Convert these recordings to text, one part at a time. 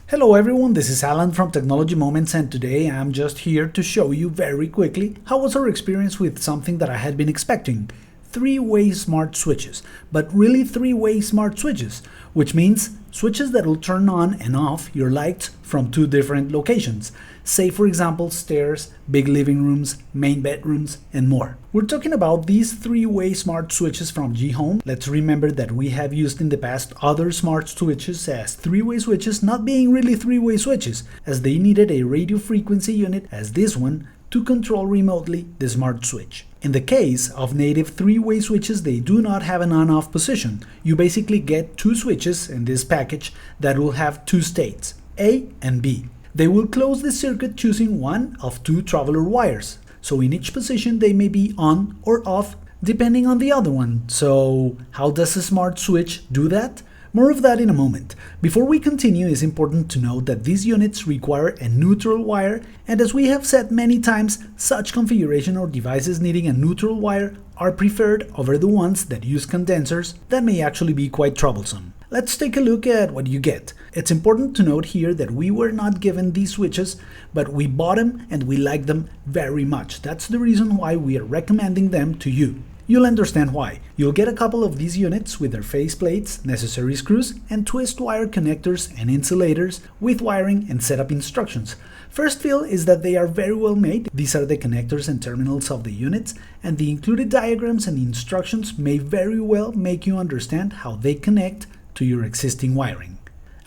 Hello everyone, this is Alan from Technology Moments, and today I'm just here to show you very quickly how was our experience with something that I had been expecting. Three-way smart switches, but really three-way smart switches, which means switches that will turn on and off your lights from two different locations. Say for example stairs, big living rooms, main bedrooms, and more. We're talking about these three-way smart switches from Ghome. Let's remember that we have used in the past other smart switches as three-way switches not being really three-way switches, as they needed a radio frequency unit as this one to control remotely the smart switch. In the case of native three-way switches, they do not have an on-off position. You basically get two switches in this package that will have two states, A and B. They will close the circuit choosing one of two traveler wires, so in each position they may be on or off depending on the other one. So how does a smart switch do that? More of that in a moment. Before we continue, it's important to note that these units require a neutral wire, and as we have said many times, such configuration or devices needing a neutral wire are preferred over the ones that use condensers that may actually be quite troublesome. Let's take a look at what you get. It's important to note here that we were not given these switches, but we bought them and we like them very much. That's the reason why we are recommending them to you. You'll understand why. You'll get a couple of these units with their faceplates, necessary screws, and twist wire connectors and insulators with wiring and setup instructions. First feel is that they are very well made. These are the connectors and terminals of the units, and the included diagrams and instructions may very well make you understand how they connect to your existing wiring.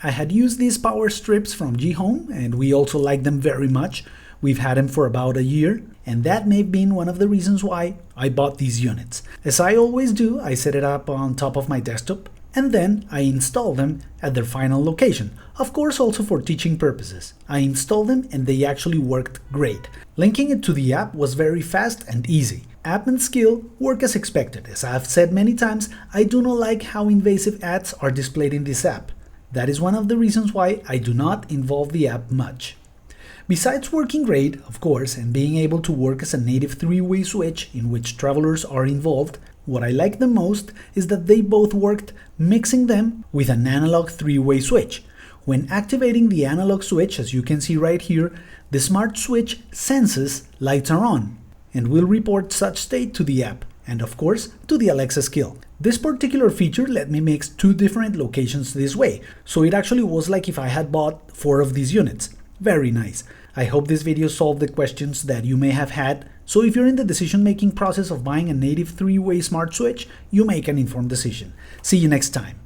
I had used these power strips from Ghome, and we also like them very much. We've had them for about a year, and that may have been one of the reasons why I bought these units. As I always do, I set it up on top of my desktop, and then I install them at their final location. Of course, also for teaching purposes. I installed them and they actually worked great. Linking it to the app was very fast and easy. App and skill work as expected. As I've said many times, I do not like how invasive ads are displayed in this app. That is one of the reasons why I do not involve the app much. Besides working great, of course, and being able to work as a native three-way switch in which travelers are involved, what I like the most is that they both worked mixing them with an analog three-way switch. When activating the analog switch, as you can see right here, the smart switch senses lights are on and will report such state to the app and of course to the Alexa skill. This particular feature let me mix two different locations this way, so it actually was like if I had bought 4 of these units. Very nice. I hope this video solved the questions that you may have had, so if you're in the decision-making process of buying a native three-way smart switch, you make an informed decision. See you next time.